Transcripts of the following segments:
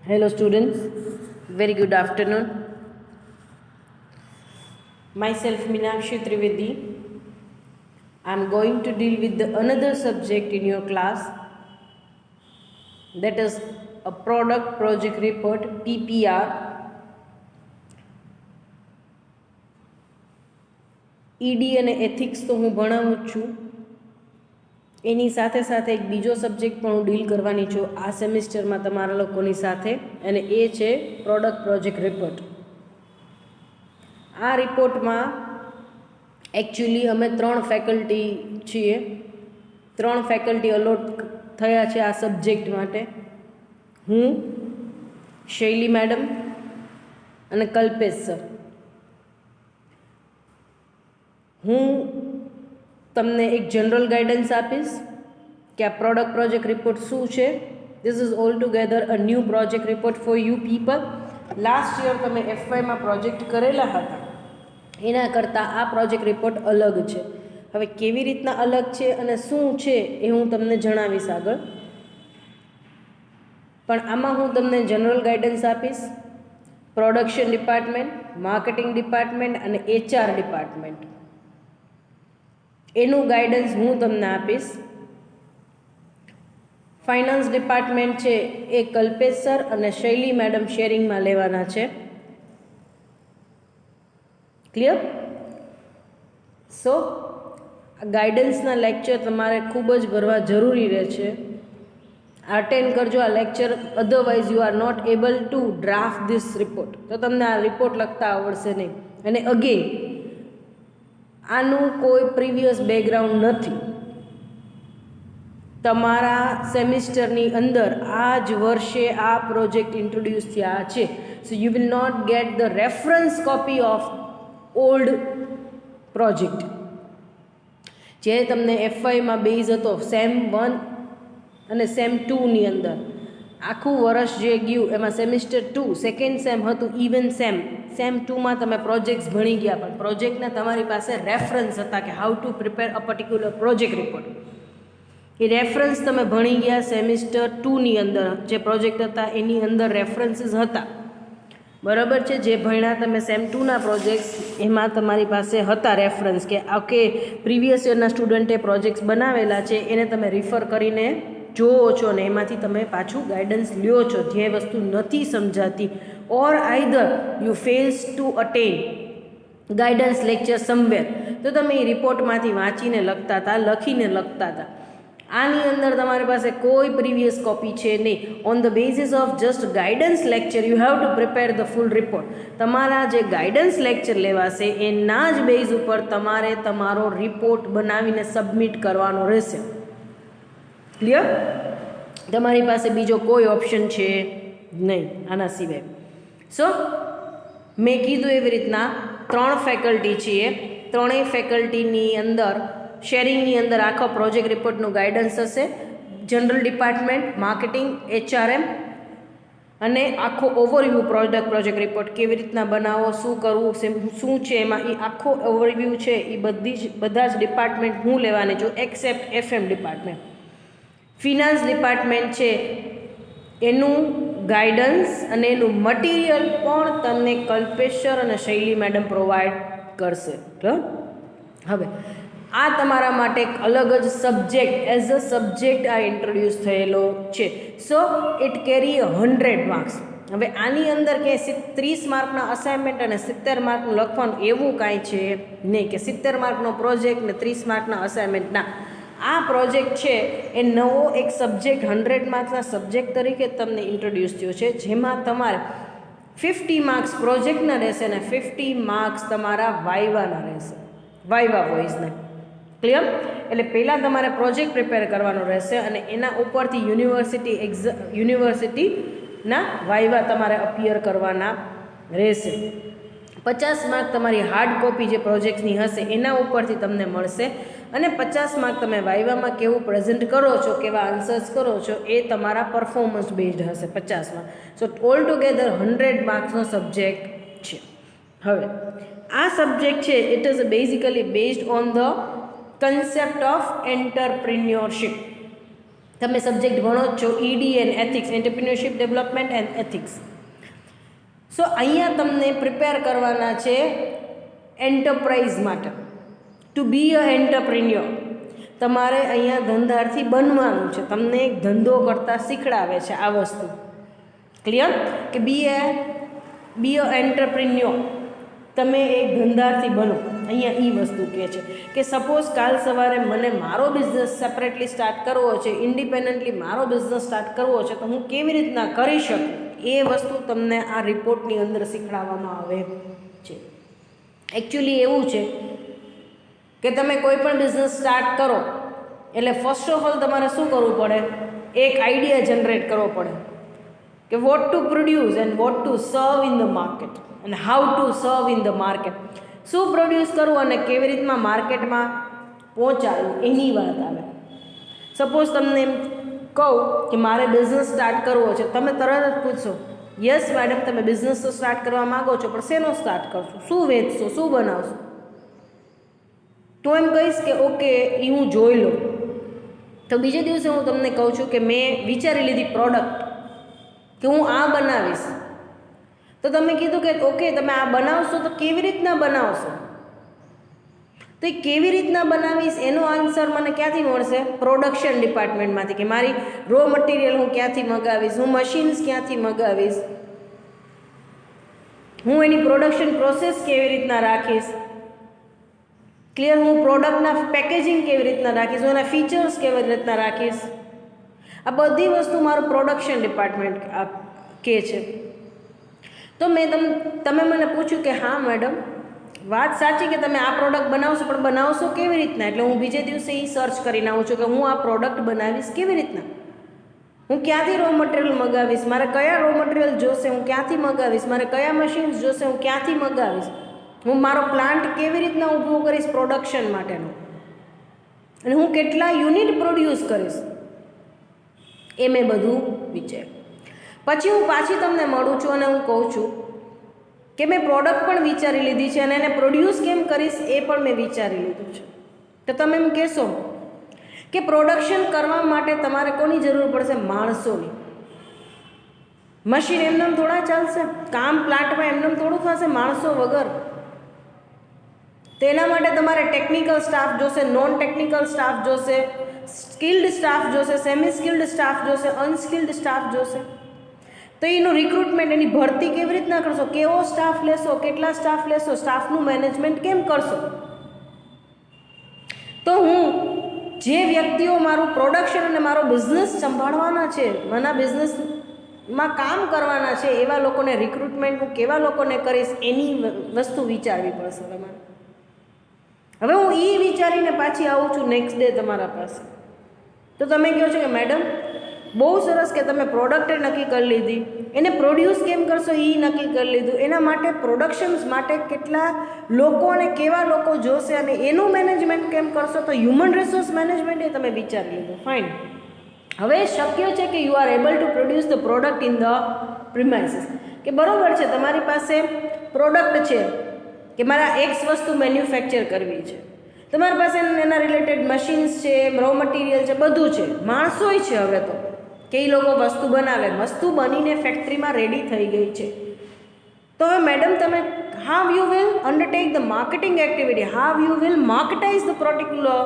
Hello students, very good afternoon. Myself Meenakshi Trivedi. I am going to deal with another subject in your class, that is a product project report PPR. ED અને ethics તો હું ભણાવું જ છું, એની સાથે સાથે એક બીજો subject પણ હું ડીલ કરવાની છું આ સેમિસ્ટરમાં તમારા લોકોની સાથે, અને એ છે પ્રોડક્ટ પ્રોજેક્ટ રિપોર્ટ. આ રિપોર્ટમાં એકચ્યુઅલી અમે 3 ફેકલ્ટી છીએ, 3 ફેકલ્ટી અલોટ થયા છે આ સબ્જેક્ટ માટે. હું, શૈલી મેડમ અને કલ્પેશ સર. હું તમને એક જનરલ ગાઈડન્સ આપીશ કે આ પ્રોડક્ટ પ્રોજેક્ટ રિપોર્ટ શું છે. This is all together a new project report for you people. Last year તમે FYમાં પ્રોજેક્ટ કરેલા હતા, એના કરતાં આ પ્રોજેક્ટ રિપોર્ટ અલગ છે. હવે કેવી રીતના અલગ છે અને શું છે એ હું તમને જણાવીશ આગળ, પણ આમાં હું તમને જનરલ ગાઈડન્સ આપીશ. પ્રોડક્શન ડિપાર્ટમેન્ટ, માર્કેટિંગ ડિપાર્ટમેન્ટ અને HR ડિપાર્ટમેન્ટ, એનું ગાઈડન્સ હું તમને આપીશ. ફાઇનાન્સ ડિપાર્ટમેન્ટ છે એ કલ્પેશ સર અને શૈલી મેડમ શેરિંગમાં લેવાના છે. ક્લિયર? સો ગાઈડન્સના લેક્ચર તમારે ખૂબ જ ભરવા જરૂરી રહે છે. અટેન્ડ કરજો આ lecture, otherwise you are not able to draft this report. તો તમને આ રિપોર્ટ લખતા આવડશે નહીં. અને અગેન, આનું કોઈ પ્રીવિયસ બેકગ્રાઉન્ડ નથી. તમારા સેમિસ્ટરની અંદર આ જ વર્ષે આ પ્રોજેક્ટ ઇન્ટ્રોડ્યુસ થયા છે. So you will not get the reference copy of old project. જે તમને FYમાં બેઝ હતો સેમ 1 અને સેમ 2ની અંદર, આખું વર્ષ જે ગયું એમાં સેમિસ્ટર 2 સેકન્ડ સેમ હતું, ઇવન સેમ 2માં તમે પ્રોજેક્ટ્સ ભણી ગયા, પણ પ્રોજેક્ટના તમારી પાસે રેફરન્સ હતા કે how to prepare a particular project report. A reference તમે ભણી ગયા સેમિસ્ટર 2ની અંદર, જે પ્રોજેક્ટ હતા એની અંદર રેફરન્સીસ હતા. બરાબર છે? જે ભણ્યા તમે સેમ 2ના પ્રોજેક્ટ્સ, એમાં તમારી પાસે હતા રેફરન્સ કે ઓકે પ્રીવિયસ યરના સ્ટુડન્ટે પ્રોજેક્ટ્સ બનાવેલા છે, એને તમે રિફર કરીને જોવો છો ને એમાંથી તમે પાછું ગાઈડન્સ લ્યો છો જે વસ્તુ નથી સમજાતી, or either you fails to attend guidance lecture somewhere, તો તમે એ રિપોર્ટમાંથી વાંચીને લખતા હતા, લખીને લખતા હતા. આની અંદર તમારી પાસે કોઈ પ્રીવિયસ કોપી છે નહીં. On the basis of just guidance lecture you have to prepare the full report. તમારા જે ગાઈડન્સ લેક્ચર લેવાશે એના જ બેઝ ઉપર તમારે તમારો રિપોર્ટ બનાવીને સબમિટ કરવાનો રહેશે. ક્લિયર? તમારી પાસે બીજો કોઈ ઓપ્શન છે નહીં આના સિવાય. સો મેં કીધું એવી રીતના 3 ફેકલ્ટી છીએ, 3 ફેકલ્ટીની અંદર શેરિંગની અંદર આખો પ્રોજેક્ટ રિપોર્ટનું ગાઈડન્સ હશે. જનરલ ડિપાર્ટમેન્ટ, માર્કેટિંગ, HRM અને આખો ઓવરવ્યૂ પ્રોજેક્ટ રિપોર્ટ કેવી રીતના બનાવો, શું કરવું, શું છે એમાં, એ આખો ઓવરવ્યૂ છે એ બધા જ ડિપાર્ટમેન્ટ હું લેવાની છું accept FM department. Finance department છે એનું ગાઈડન્સ અને એનું મટીરિયલ પણ તમને કલ્પેશ સર અને શૈલી મેડમ પ્રોવાઈડ કરશે. હવે આ તમારા માટે એક અલગ જ સબ્જેક્ટ એઝ અ સબ્જેક્ટ આ ઇન્ટ્રોડ્યુસ થયેલો છે. So it carry 100 marks. હવે આની અંદર કે 30 માર્કના અસાઇનમેન્ટ અને 70 માર્કનું લખવાનું એવું કાંઈ છે નહીં કે 70 માર્કનો પ્રોજેક્ટ ને 30 માર્કના અસાઇનમેન્ટના. આ પ્રોજેક્ટ છે એ નવો એક સબ્જેક્ટ 100 માર્ક્સના સબ્જેક્ટ તરીકે તમને ઇન્ટ્રોડ્યુસ થયો છે, જેમાં તમારે 50 માર્ક્સ પ્રોજેક્ટના રહેશે અને 50 માર્ક્સ તમારા વાઇવાના રહેશે, વાઇવા વોઇસના. ક્લિયર? એટલે પહેલાં તમારે પ્રોજેક્ટ પ્રિપેર કરવાનો રહેશે અને એના ઉપરથી યુનિવર્સિટીના વાઇવા તમારે અપિયર કરવાના રહેશે. 50 માર્ક તમારી હાર્ડ કોપી જે પ્રોજેક્ટની હશે એના ઉપરથી તમને મળશે, અને 50 માર્ક તમે વાઇવામાં કેવું પ્રેઝન્ટ કરો છો, કેવા આન્સર્સ કરો છો, એ તમારા પરફોર્મન્સ બેઝડ હશે 50માં. સો ઓલ ટુગેધર 100 માર્ક્સનો સબ્જેક્ટ છે. હવે આ સબ્જેક્ટ છે it is basically based on the concept of entrepreneurship. તમે સબ્જેક્ટ ભણો જ છો, ED and ethics, entrepreneurship development and ethics. So અહીંયા તમને પ્રિપેર કરવાના છે એન્ટરપ્રાઇઝ માટે, ટુ બી અ એન્ટરપ્રિન્યોર. તમારે અહીંયા ધંધાર્થી બનવાનું છે, તમને એક ધંધો કરતાં શીખડાવે છે આ વસ્તુ. ક્લિયર? કે બી અ એન્ટરપ્રિન્યોર, તમે એક ધંધાર્થી બનો. અહીંયા એ વસ્તુ કહે છે કે સપોઝ કાલ સવારે મને મારો બિઝનેસ સેપરેટલી સ્ટાર્ટ કરવો છે, ઇન્ડિપેન્ડન્ટલી મારો બિઝનેસ સ્ટાર્ટ કરવો છે, તો હું કેવી રીતના કરી શકું, એ વસ્તુ તમને આ રિપોર્ટની અંદર શીખડાવવામાં આવે છે. એકચ્યુઅલી એવું છે કે તમે કોઈ પણ બિઝનેસ સ્ટાર્ટ કરો એટલે ફર્સ્ટ ઓફ ઓલ તમારે શું કરવું પડે? એક આઈડિયા જનરેટ કરવો પડે કે vote to produce and what two સર્વ in the market and how to સર્વ ઇન ધ માર્કેટ. શું પ્રોડ્યુસ કરવું અને કેવી રીતના માર્કેટમાં પહોંચાડવું એની વાત આવે. સપોઝ તમને એમ કહું કે મારે બિઝનેસ સ્ટાર્ટ કરવો છે, તમે તરત જ પૂછશો યસ મેડમ તમે બિઝનેસ તો સ્ટાર્ટ કરવા માગો છો, પણ શેનો સ્ટાર્ટ કરશો, શું વેચશો, શું બનાવશો? તો એમ કહીશ કે ઓકે એ હું જોઈ લઉં. તો બીજે દિવસે હું તમને કહું છું કે મેં વિચારી લીધી પ્રોડક્ટ કે હું આ બનાવીશ. તો તમે કીધું કે ઓકે તમે આ બનાવશો, તો કેવી રીતના બનાવશો? તો એ કેવી રીતના બનાવીશ એનો આન્સર મને ક્યાંથી મળશે? પ્રોડક્શન ડિપાર્ટમેન્ટમાંથી. કે મારી રો મટીરિયલ હું ક્યાંથી મગાવીશ, હું મશીન્સ ક્યાંથી મગાવીશ, હું એની પ્રોડક્શન પ્રોસેસ કેવી રીતના રાખીશ, ક્લિયર, હું પ્રોડક્ટના પેકેજિંગ કેવી રીતના રાખીશ, હું એના ફીચર્સ કેવી રીતના રાખીશ. આ બધી વસ્તુ મારું પ્રોડક્શન ડિપાર્ટમેન્ટ કહે છે. તો તમે મને પૂછ્યું કે હા મેડમ વાત સાચી કે તમે આ પ્રોડક્ટ બનાવશો, પણ બનાવશો કેવી રીતના? એટલે હું બીજે દિવસે એ સર્ચ કરીને આવું છું કે હું આ પ્રોડક્ટ બનાવીશ કેવી રીતના, હું ક્યાંથી રો મટીરિયલ મગાવીશ, મારે કયા રો મટીરિયલ જોશે, હું ક્યાંથી મગાવીશ, મારે કયા મશીન્સ જોશે, હું ક્યાંથી મગાવીશ, હું મારો પ્લાન્ટ કેવી રીતના ઊભો કરીશ પ્રોડક્શન માટેનો, અને હું કેટલા યુનિટ પ્રોડ્યુસ કરીશ, એ મેં બધું વિચાર્યું. પછી હું પાછી તમને મળું છું અને હું કહું છું કે મેં પ્રોડક્ટ પણ વિચારી લીધી છે અને એને પ્રોડ્યુસ કેમ કરીશ એ પણ મેં વિચારી લીધું છે. તો તમે એમ કહેશો કે પ્રોડક્શન કરવા માટે તમારે કોની જરૂર પડશે? માણસોની. મશીન એમનેમ થોડા ચાલશે, કામ પ્લાન્ટમાં એમનેમ થોડું થશે માણસો વગર. તેના માટે તમારે ટેકનિકલ સ્ટાફ જોશે, નોન ટેકનિકલ સ્ટાફ જોશે, સ્કિલ્ડ સ્ટાફ જોશે, સેમી સ્કિલ્ડ સ્ટાફ જોશે, અનસ્કિલ્ડ સ્ટાફ જોશે. તો એનું રિક્રુટમેન્ટ, એની ભરતી કેવી રીતના કરશો, કેવો સ્ટાફ લેશો, કેટલા સ્ટાફ લેશો, સ્ટાફનું મેનેજમેન્ટ કેમ કરશો? તો હું જે વ્યક્તિઓ મારું પ્રોડક્શન અને મારો બિઝનેસ સંભાળવાના છે, મારા બિઝનેસમાં કામ કરવાના છે, એવા લોકોને રિક્રુટમેન્ટ હું કેવા લોકોને કરીશ એની વસ્તુ વિચારવી પડશે તમારે. હવે હું એ વિચારીને પાછી આવું છું નેક્સ્ટ ડે તમારા પાસે. તો તમે કહો છો કે મેડમ બહુ સરસ કે તમે પ્રોડક્ટે નક્કી કરી લીધી, એને પ્રોડ્યુસ કેમ કરશો એ નક્કી કરી લીધું, એના માટે પ્રોડક્શન્સ માટે કેટલા લોકો અને કેવા લોકો જોશે અને એનું મેનેજમેન્ટ કેમ કરશો, તો હ્યુમન રિસોર્સ મેનેજમેન્ટ એ તમે વિચારી લીધું. ફાઇન. હવે શક્ય છે કે you are able to produce the product in the premises. કે બરાબર છે તમારી પાસે પ્રોડક્ટ છે કે મારા એક્સ વસ્તુ મેન્યુફેક્ચર કરવી છે, તમારી પાસે એના રિલેટેડ મશીન્સ છે, રો મટીરિયલ છે, બધું છે, માણસોય છે. હવે તો કે એ લોકો વસ્તુ બનાવે, વસ્તુ બનીને ફેક્ટરીમાં રેડી થઈ ગઈ છે. તો હવે મેડમ તમે how you will undertake the marketing activity, how you will marketize the particular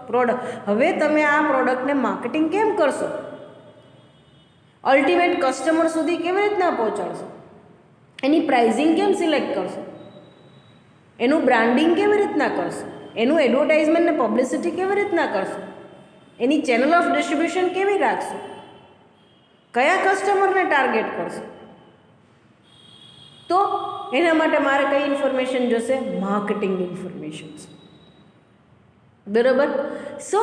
product. હવે તમે આ પ્રોડક્ટને માર્કેટિંગ કેમ કરશો, અલ્ટિમેટ કસ્ટમર સુધી કેવી રીતના પહોંચાડશો, એની પ્રાઇઝિંગ કેમ સિલેક્ટ કરશો, એનું બ્રાન્ડિંગ કેવી રીતના કરશો, એનું એડવર્ટાઇઝમેન્ટ ને પબ્લિસિટી કેવી રીતના કરશો, એની ચેનલ ઓફ ડિસ્ટ્રીબ્યુશન કેવી રાખશો, કયા કસ્ટમરને ટાર્ગેટ કરશો. તો એના માટે મારે કઈ ઇન્ફોર્મેશન જોશે? Marketing informations. બરાબર. સો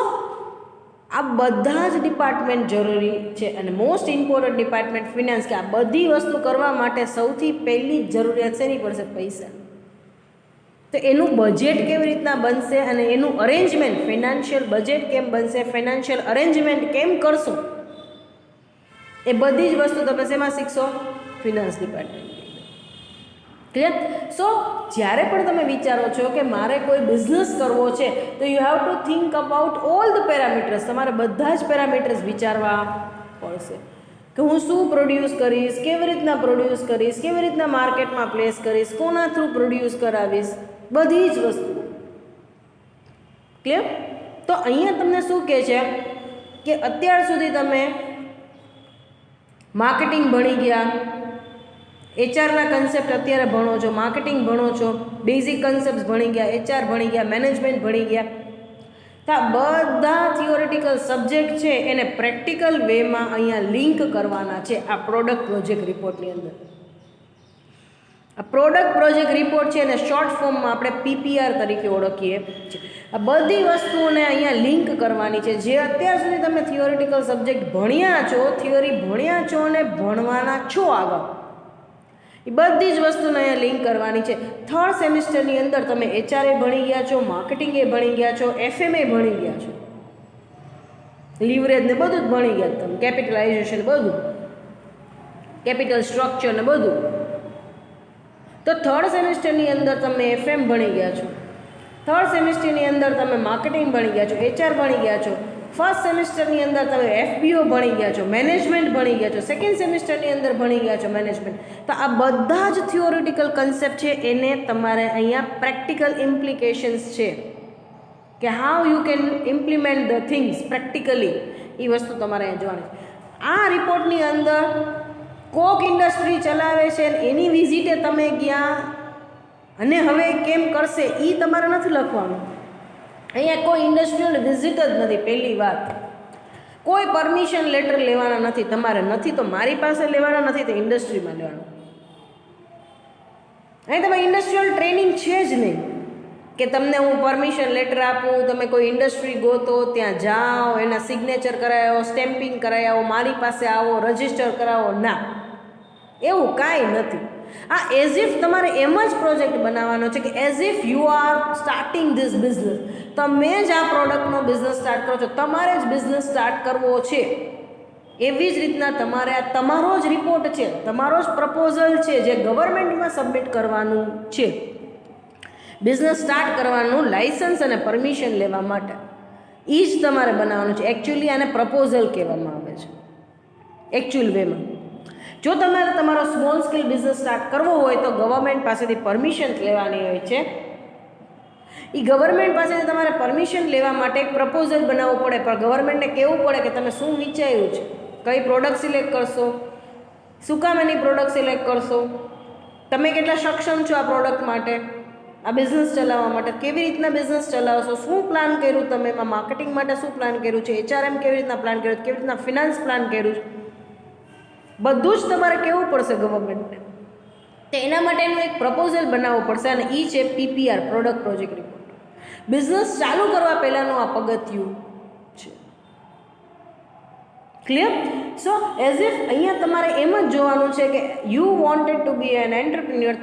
આ બધા જ ડિપાર્ટમેન્ટ જરૂરી છે અને મોસ્ટ ઇમ્પોર્ટન્ટ ડિપાર્ટમેન્ટ ફિનાન્સ. કે આ બધી વસ્તુ કરવા માટે સૌથી પહેલી જ જરૂરિયાત શેની પડશે? પૈસા. તો એનું બજેટ કેવી રીતના બનશે અને એનું અરેન્જમેન્ટ, ફિનાન્શિયલ બજેટ કેમ બનશે, ફિનાન્શિયલ અરેન્જમેન્ટ કેમ કરશો, એ બધી જ વસ્તુ તમે શેમાં શીખશો? Finance department. ક્લિયર? સો જ્યારે પણ તમે વિચારો છો કે મારે કોઈ બિઝનેસ કરવો છે તો you have to think about all the parameters. તમારે બધા જ પેરામીટર્સ વિચારવા પડશે કે હું શું પ્રોડ્યુસ કરીશ, કેવી રીતના પ્રોડ્યુસ કરીશ, કેવી રીતના માર્કેટમાં પ્લેસ કરીશ, કોના થ્રુ પ્રોડ્યુસ કરાવીશ, બધી જ વસ્તુ. ક્લિયર? તો અહીંયા તમને શું કહે છે કે અત્યાર સુધી તમે માર્કેટિંગ ભણી ગયા, એચઆરના કન્સેપ્ટ અત્યારે ભણો છો, માર્કેટિંગ ભણો છો, બેઝિક કન્સેપ્ટ ભણી ગયા, એચઆર ભણી ગયા, મેનેજમેન્ટ ભણી ગયા. તો આ બધા થિયોરિટિકલ સબ્જેક્ટ છે એને પ્રેક્ટિકલ વેમાં અહીંયા લિંક કરવાના છે આ પ્રોડક્ટ પ્રોજેક્ટ રિપોર્ટની અંદર. આ પ્રોડક્ટ પ્રોજેક્ટ રિપોર્ટ છે એને શોર્ટ ફોર્મમાં આપણે પીપીઆર તરીકે ઓળખીએ છીએ. આ બધી વસ્તુઓને અહીંયા લિંક કરવાની છે. જે અત્યાર સુધી તમે થિયોરિટિકલ સબ્જેક્ટ ભણ્યા છો, થિયોરી ભણ્યા છો અને ભણવાના છો આગળ, એ બધી જ વસ્તુને અહીંયા લિંક કરવાની છે. થર્ડ સેમિસ્ટરની અંદર તમે એચઆરએ ભણી ગયા છો, માર્કેટિંગે ભણી ગયા છો, એફએમએ ભણી ગયા છો, લિવરેજ ને બધું જ ભણી ગયા તમે, કેપિટલાઇઝેશન બધું, કેપિટલ સ્ટ્રક્ચર ને બધું. તો થર્ડ સેમિસ્ટરની અંદર તમે એફએમ ભણી ગયા છો, થર્ડ સેમિસ્ટરની અંદર તમે માર્કેટિંગ ભણી ગયા છો, એચઆર ભણી ગયા છો, ફર્સ્ટ સેમિસ્ટરની અંદર તમે એફબીઓ ભણી ગયા છો, મેનેજમેન્ટ ભણી ગયા છો, સેકન્ડ સેમિસ્ટરની અંદર ભણી ગયા છો મેનેજમેન્ટ. તો આ બધા જ થિયોરિટિકલ કન્સેપ્ટ છે એને તમારે અહીંયા પ્રેક્ટિકલ ઇમ્પ્લિકેશન્સ છે કે how you can implement the things practically, એ વસ્તુ તમારે અહીંયા જોવાની છે. આ રિપોર્ટની અંદર કોક ઇન્ડસ્ટ્રી ચલાવે છે એની વિઝિટે તમે ગયા અને હવે કેમ કરશે એ તમારે નથી લખવાનું. અહીંયા કોઈ ઇન્ડસ્ટ્રીયલ વિઝિટ જ નથી. પહેલી વાત, કોઈ પરમિશન લેટર લેવાના નથી તમારે, નથી તો મારી પાસે લેવાના, નથી તો ઇન્ડસ્ટ્રીમાં લેવાનું. અહીં તમે ઇન્ડસ્ટ્રીયલ ટ્રેનિંગ છે જ નહીં કે તમને હું પરમિશન લેટર આપું, તમે કોઈ ઇન્ડસ્ટ્રી ગોતો, ત્યાં જાઓ, એના સિગ્નેચર કરાવો, સ્ટેમ્પિંગ કરાવો, મારી પાસે આવો, રજિસ્ટર કરાવો. ના, એવું કાંઈ નથી. આ એઝ ઇફ તમારે એમ જ પ્રોજેક્ટ બનાવવાનો છે કે as if you are starting this business, તમે જ આ પ્રોડક્ટનો બિઝનેસ સ્ટાર્ટ કરો છો, તમારે જ બિઝનેસ સ્ટાર્ટ કરવો છે. એવી જ રીતના તમારે આ તમારો જ રિપોર્ટ છે, તમારો જ પ્રપોઝલ છે જે ગવર્મેન્ટમાં સબમિટ કરવાનું છે બિઝનેસ સ્ટાર્ટ કરવાનું, લાઇસન્સ અને પરમિશન લેવા માટે. એ જ તમારે બનાવવાનું છે. એકચ્યુઅલી આને પ્રપોઝલ કહેવામાં આવે છે એકચ્યુઅલ વેમાં. જો તમારે તમારો સ્મોલ સ્કેલ બિઝનેસ સ્ટાર્ટ કરવો હોય તો ગવર્મેન્ટ પાસેથી પરમિશન લેવાની હોય છે. એ ગવર્મેન્ટ પાસેથી તમારે પરમિશન લેવા માટે એક પ્રપોઝલ બનાવવું પડે, પણ ગવર્મેન્ટને કહેવું પડે કે તમે શું વિચાર્યું છે, કઈ પ્રોડક્ટ સિલેક્ટ કરશો, શું કામ એની પ્રોડક્ટ સિલેક્ટ કરશો, તમે કેટલા સક્ષમ છો આ પ્રોડક્ટ માટે, આ બિઝનેસ ચલાવવા માટે, કેવી રીતના બિઝનેસ ચલાવશો, શું પ્લાન કર્યું તમે એમાં, માર્કેટિંગ માટે શું પ્લાન કર્યું છે, એચઆરએમ કેવી રીતના પ્લાન કર્યું, કેવી રીતના ફિનાન્સ પ્લાન કર્યું છે, બધું જ તમારે કહેવું પડશે ગવર્મેન્ટને. તો એના માટેનું એક પ્રપોઝલ બનાવવું પડશે અને એ છે PPR, product project report. Business ચાલુ કરવા પહેલાંનું આ પગથિયું છે. ક્લિયર? સો એઝ ઇફ અહીંયા તમારે એમ જ જોવાનું છે કે you wanted to be an entrepreneur,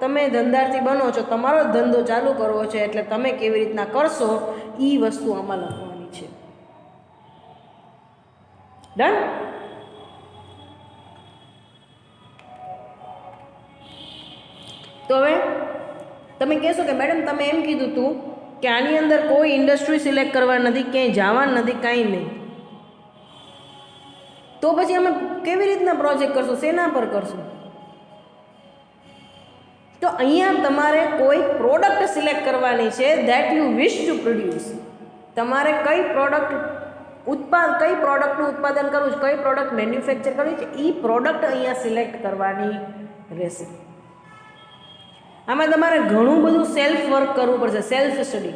તમે ધંધાર્થી બનો છો, તમારો ધંધો ચાલુ કરવો છે, એટલે તમે કેવી રીતના કરશો એ વસ્તુ આમાં લખવાની છે. ડન? તો હવે તમે કહેશો કે મેડમ તમે એમ કીધું હતું કે આની અંદર કોઈ ઇન્ડસ્ટ્રી સિલેક્ટ કરવા નથી, ક્યાંય જવાનું નથી, કાંઈ નહીં, તો પછી અમે કેવી રીતના પ્રોજેક્ટ કરશું, શેના પર કરશું? તો અહીંયા તમારે કોઈ પ્રોડક્ટ સિલેક્ટ કરવાની છે that you wish to produce. તમારે કઈ પ્રોડક્ટનું ઉત્પાદન કરવું છે, કઈ પ્રોડક્ટ મેન્યુફેક્ચર કરવી છે, એ પ્રોડક્ટ અહીંયા સિલેક્ટ કરવાની રહેશે. આમાં તમારે ઘણું બધું સેલ્ફ વર્ક કરવું પડશે, સેલ્ફ સ્ટડી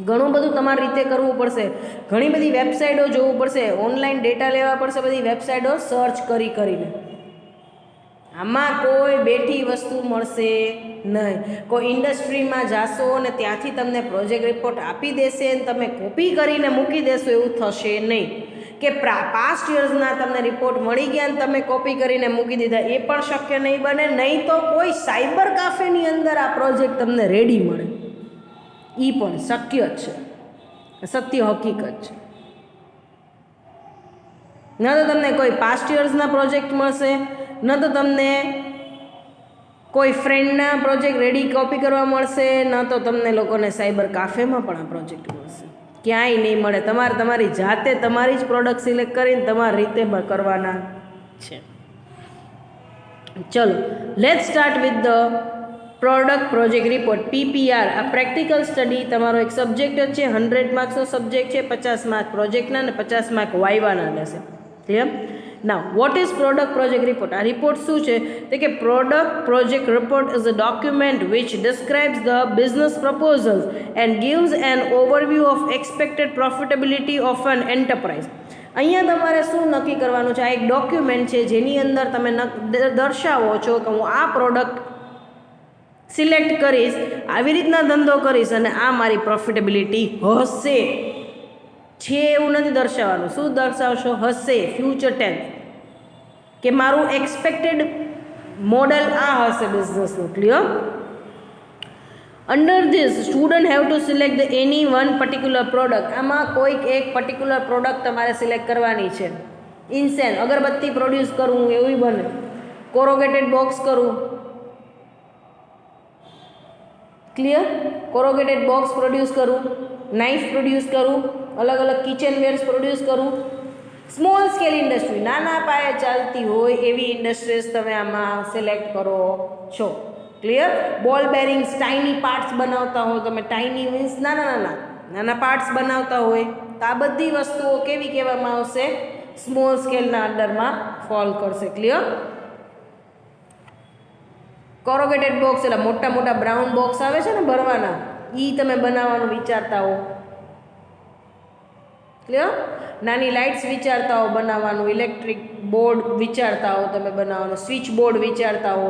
ઘણું બધું તમારી રીતે કરવું પડશે, ઘણી બધી વેબસાઇટો જોવું પડશે, ઓનલાઈન ડેટા લેવા પડશે, બધી વેબસાઇટો સર્ચ કરીને. આમાં કોઈ બેઠી વસ્તુ મળશે નહીં. કોઈ ઇન્ડસ્ટ્રીમાં જાશો અને ત્યાંથી તમને પ્રોજેક્ટ રિપોર્ટ આપી દેશે અને તમે કોપી કરીને મૂકી દેશો, એવું થશે નહીં. કે પાસ્ટ યર્સના તમને રિપોર્ટ મળી ગયા અને તમે કોપી કરીને મૂકી દીધા, એ પણ શક્ય નહીં બને. નહીં તો કોઈ સાયબર કાફેની અંદર આ પ્રોજેક્ટ તમને રેડી મળે, એ પણ શક્ય જ છે, સત્ય હકીકત છે. ન તો તમને કોઈ પાસ્ટ યર્સના પ્રોજેક્ટ મળશે, ન તો તમને કોઈ ફ્રેન્ડના પ્રોજેક્ટ રેડી કોપી કરવા મળશે, ન તો તમને લોકોને સાયબર કાફેમાં પણ આ પ્રોજેક્ટ મળશે, ક્યાંય નહીં મળે. તમારે તમારી જાતે તમારી જ પ્રોડક્ટ સિલેક્ટ કરીને તમારી રીતે કરવાના છે. ચલો, let's start with the product project report PPR. આ પ્રેક્ટિકલ સ્ટડી તમારો એક સબ્જેક્ટ જ છે, 100 માર્ક્સનો સબ્જેક્ટ છે, 50 માર્ક પ્રોજેક્ટના અને 50 માર્ક વાઇવાના લેશે. Clear? Now what is product project report? આ રિપોર્ટ શું છે? તો કે product project report is a document which describes the business proposals and gives an overview of expected profitability of an enterprise. અહીંયા તમારે શું નક્કી કરવાનું છે? આ એક ડોક્યુમેન્ટ છે જેની અંદર તમે દર્શાવો છો કે હું આ પ્રોડક્ટ સિલેક્ટ કરીશ, આવી રીતના ધંધો કરીશ અને આ મારી પ્રોફિટેબિલિટી હશે. છે એવું નથી દર્શાવવાનું. શું દર્શાવશો? હશે, ફ્યુચર ટેન્સ, કે મારું એક્સપેક્ટેડ મોડલ આ હશે બિઝનેસનું. Clear? Under this student have to select any one particular product. આમાં કોઈક એક પર્ટિક્યુલર પ્રોડક્ટ તમારે સિલેક્ટ કરવાની છે. ઇન્સેન અગરબત્તી પ્રોડ્યુસ કરવું એવું બને, કોરોગેટેડ બોક્સ કરવું. ક્લિયર? કોરોગેટેડ બોક્સ પ્રોડ્યુસ કરવું, નાઇફ પ્રોડ્યુસ કરવું, અલગ અલગ કિચન વેર્સ પ્રોડ્યુસ કરવું. સ્મોલ સ્કેલ ઇન્ડસ્ટ્રી, નાના પાયે ચાલતી હોય એવી ઇન્ડસ્ટ્રીઝ તમે આમાં સિલેક્ટ કરો છો. ક્લિયર? બોલ બેરિંગ્સ, ટાઇની પાર્ટ્સ બનાવતા હોય તમે, ટાઇની મીન્સ નાના પાર્ટ્સ બનાવતા હોય, તો આ બધી વસ્તુઓ કેવી કહેવામાં આવશે? સ્મોલ સ્કેલના અંડરમાં ફોલ કરશે. ક્લિયર? કોરોગેટેડ બોક્સ એટલે મોટા મોટા બ્રાઉન બોક્સ આવે છે ને ભરવાના, એ તમે બનાવવાનું વિચારતા હો. ક્લિયર? નાની લાઇટ્સ વિચારતા હો બનાવવાનું, ઇલેક્ટ્રિક બોર્ડ વિચારતા હો તમે બનાવવાનું, સ્વિચ બોર્ડ વિચારતા હો.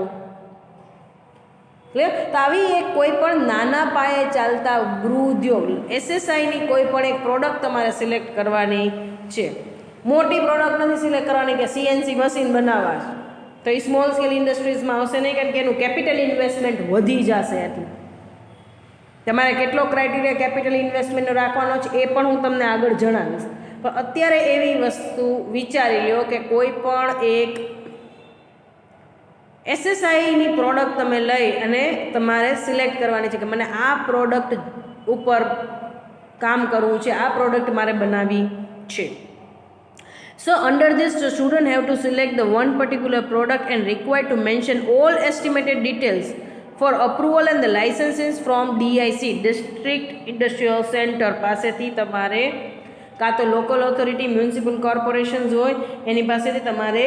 ક્લિયર? તો આવી એક કોઈ પણ નાના પાયે ચાલતા ગૃહ ઉદ્યોગ, SSIની કોઈ પણ એક પ્રોડક્ટ તમારે સિલેક્ટ કરવાની છે. મોટી પ્રોડક્ટ નથી સિલેક્ટ કરવાની કે CNC મશીન બનાવવા, તો એ સ્મોલ સ્કેલ ઇન્ડસ્ટ્રીઝમાં આવશે નહીં, કારણ કે એનું કેપિટલ ઇન્વેસ્ટમેન્ટ વધી જશે. એટલું તમારે કેટલો ક્રાઇટેરિયા કેપિટલ ઇન્વેસ્ટમેન્ટનો રાખવાનો છે એ પણ હું તમને આગળ જણાવીશ. પણ અત્યારે એવી વસ્તુ વિચારી લો કે કોઈ પણ એક SSIની પ્રોડક્ટ તમે લઈ અને તમારે સિલેક્ટ કરવાની છે કે મને આ પ્રોડક્ટ ઉપર કામ કરવું છે, આ પ્રોડક્ટ મારે બનાવવી છે. So under this, the student have to select the one particular product and required to mention all estimated details for approval and the licenses from DIC, District Industrial Center પાસેથી તમારે, કાં તો લોકલ ઓથોરિટી મ્યુનિસિપલ કોર્પોરેશન્સ હોય એની પાસેથી તમારે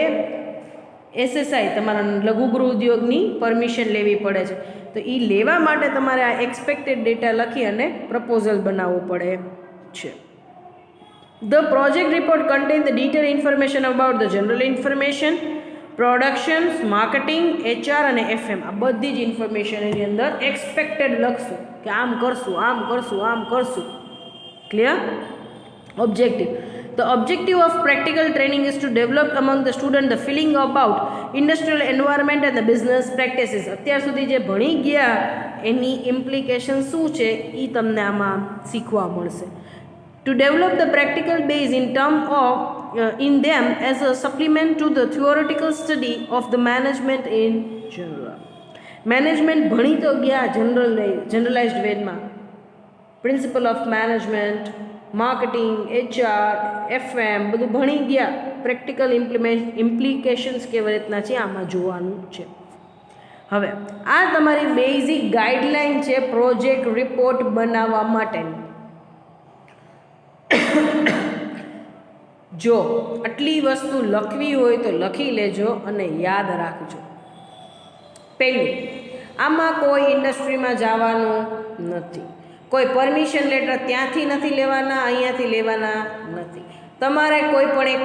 SSI તમારા લઘુગૃહ ઉદ્યોગની permission લેવી પડે છે. તો એ લેવા માટે તમારે આ એક્સપેક્ટેડ ડેટા લખી અને પ્રપોઝલ બનાવવું પડે છે. The project report contains the detailed information about the general information, productions, marketing, HR અને FM. આ બધી જ ઇન્ફોર્મેશન એની અંદર એક્સપેક્ટેડ લખશું કે આમ કરશું, આમ કરશું, આમ કરશું. Clear? Objective. The objective of practical training is to develop among the student the feeling about industrial environment and the business practices. અત્યાર સુધી જે ભણી ગયા એની ઇમ્પ્લિકેશન શું છે એ તમને આમાં શીખવા મળશે. To develop the practical base in terms of in them as a supplement to the theoretical study of the management in general. Management ભણી તો ગયા generalized વેમાં, principle of management, marketing, HR, FM બધું ભણી ગયા. પ્રેક્ટિકલ ઇમ્પ્લિકેશન્સ કેવી રીતના છે આમાં જોવાનું છે. હવે આ તમારી બેઝિક ગાઈડલાઈન છે પ્રોજેક્ટ રિપોર્ટ બનાવવા માટેની. જો આટલી વસ્તુ લખવી હોય તો લખી લેજો અને યાદ રાખજો. પહેલું, આમાં કોઈ ઇન્ડસ્ટ્રીમાં જવાનું નથી, કોઈ પરમિશન લેટર ત્યાંથી નથી લેવાના, અહીંયાથી લેવાના નથી. તમારે કોઈ પણ એક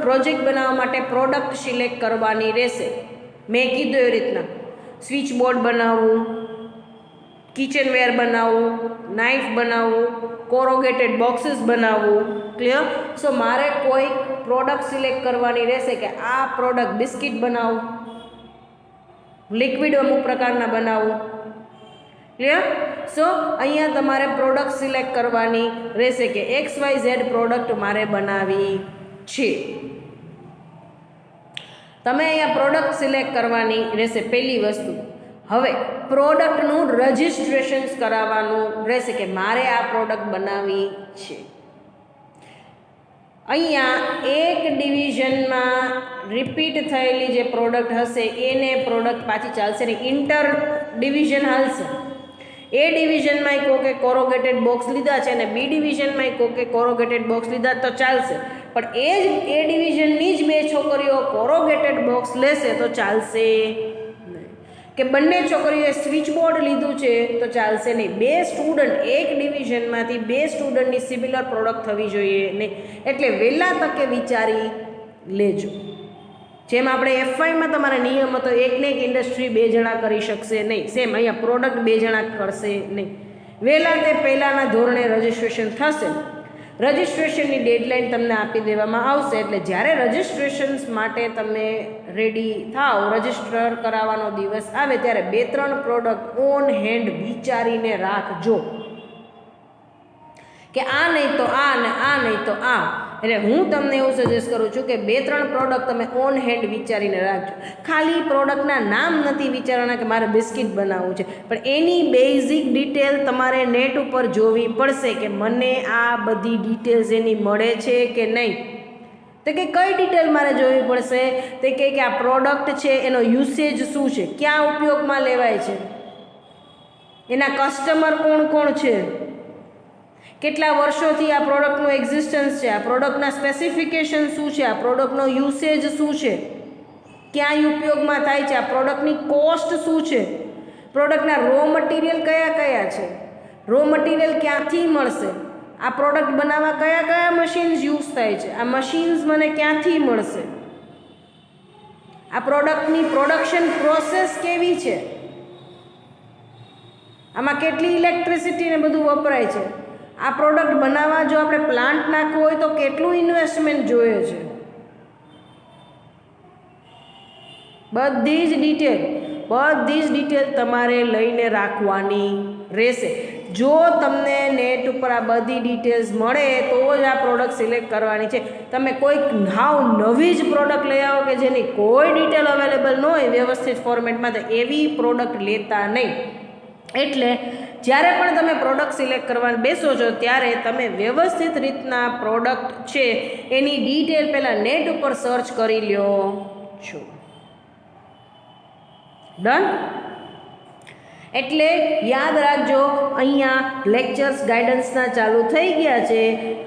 પ્રોજેક્ટ બનાવવા માટે પ્રોડક્ટ સિલેક્ટ કરવાની રહેશે. મેં કીધું એવી રીતના સ્વિચ બોર્ડ બનાવવું, કિચનવેર બનાવવું, નાઇફ બનાવવું, કોરોગેટેડ બોક્સીસ બનાવવું. ક્લિયર? સો મારે કોઈક પ્રોડક્ટ સિલેક્ટ કરવાની રહેશે કે આ પ્રોડક્ટ બિસ્કિટ બનાવવું, લિક્વિડ અમુક પ્રકારના બનાવવું. ક્લિયર? સો અહીંયા તમારે પ્રોડક્ટ સિલેક્ટ કરવાની રહેશે કે XYZ પ્રોડક્ટ મારે બનાવવી છે. તમે અહીંયા પ્રોડક્ટ સિલેક્ટ કરવાની રહેશે પહેલી વસ્તુ. હવે પ્રોડક્ટનું રજિસ્ટ્રેશન્સ કરાવવાનું રહેશે કે મારે આ પ્રોડક્ટ બનાવવી છે. અહીંયા એક ડિવિઝનમાં રિપીટ થયેલી જે પ્રોડક્ટ હશે એને પ્રોડક્ટ પાછી ચાલશે ને ઇન્ટર ડિવિઝન હાલશે. એ ડિવિઝનમાં કોકે કોરોગેટેડ બોક્સ લીધા છે અને બી ડિવિઝનમાં કોકે કોરોગેટેડ બોક્સ લીધા તો ચાલશે, પણ એ ડિવિઝનની જ બે છોકરીઓ કોરોગેટેડ બોક્સ લેશે તો ચાલશે નહીં. કે બંને છોકરીઓએ સ્વિચ બોર્ડ લીધું છે તો ચાલશે નહીં. બે સ્ટુડન્ટ એક ડિવિઝનમાંથી બે સ્ટુડન્ટની સિમિલર પ્રોડક્ટ થવી જોઈએ નહીં. એટલે વહેલા તકે વિચારી લેજો. જેમ આપણે એફઆઈમાં તમારે નિયમ હતો એકને એક ઇન્ડસ્ટ્રી બે જણા કરી શકશે નહીં, સેમ અહીંયા પ્રોડક્ટ બે જણા કરશે નહીં. વહેલા તે પહેલાંના ધોરણે રજિસ્ટ્રેશન થશે. રજિસ્ટ્રેશનની ડેડલાઇન તમને આપી દેવામાં આવશે. એટલે જ્યારે રજિસ્ટ્રેશન્સ માટે તમે રેડી થાઓ, રજિસ્ટર કરાવવાનો દિવસ આવે ત્યારે 2-3 પ્રોડક્ટ ઓન હેન્ડ વિચારીને રાખજો કે આ નહીં તો આ ને આ નહીં તો આ. એટલે હું તમને એવું સજેસ્ટ કરું છું કે 2-3 પ્રોડક્ટ તમે ઓન હેન્ડ વિચારીને રાખજો. ખાલી પ્રોડક્ટના નામ નથી વિચારવાના કે મારે બિસ્કિટ બનાવવું છે, પણ એની બેઝિક ડિટેલ તમારે નેટ ઉપર જોવી પડશે કે મને આ બધી ડિટેલ્સ એની મળે છે કે નહીં. તો કે કઈ ડિટેલ મારે જોવી પડશે? તે કે આ પ્રોડક્ટ છે એનો યુસેજ શું છે, ક્યાં ઉપયોગમાં લેવાય છે, એના કસ્ટમર કોણ કોણ છે, કેટલા વર્ષોથી આ પ્રોડક્ટનું એક્ઝિસ્ટન્સ છે, આ પ્રોડક્ટના સ્પેસિફિકેશન શું છે, આ પ્રોડક્ટનો યુસેજ શું છે, ક્યાં ઉપયોગમાં થાય છે, આ પ્રોડક્ટની કોસ્ટ શું છે, પ્રોડક્ટના રો મટીરિયલ કયા કયા છે, રો મટીરિયલ ક્યાંથી મળશે, આ પ્રોડક્ટ બનાવવા કયા કયા મશીન્સ યુઝ થાય છે, આ મશીન્સ મને ક્યાંથી મળશે, આ પ્રોડક્ટની પ્રોડક્શન પ્રોસેસ કેવી છે, આમાં કેટલી ઇલેક્ટ્રિસિટી ને બધું વપરાય છે, આ પ્રોડક્ટ બનાવવા જો આપણે પ્લાન્ટ નાખવું હોય તો કેટલું ઇન્વેસ્ટમેન્ટ જોઈએ છે. બધી જ ડિટેલ તમારે લઈને રાખવાની રહેશે. જો તમને નેટ ઉપર આ બધી ડિટેલ્સ મળે તો જ આ પ્રોડક્ટ સિલેક્ટ કરવાની છે. તમે કોઈક નવી જ પ્રોડક્ટ લઈ આવો કે જેની કોઈ ડિટેલ અવેલેબલ ન હોય વ્યવસ્થિત ફોર્મેટમાં, તો એવી પ્રોડક્ટ લેતા નહીં. એટલે જ્યારે પણ તમે પ્રોડક્ટ સિલેક્ટ કરવા બેસો છો ત્યારે તમે વ્યવસ્થિત રીતના પ્રોડક્ટ છે એની ડિટેલ પહેલાં નેટ ઉપર સર્ચ કરી લ્યો છો. ડન? એટલે યાદ રાખજો, અહીંયા લેક્ચર્સ ગાઈડન્સના ચાલુ થઈ ગયા છે.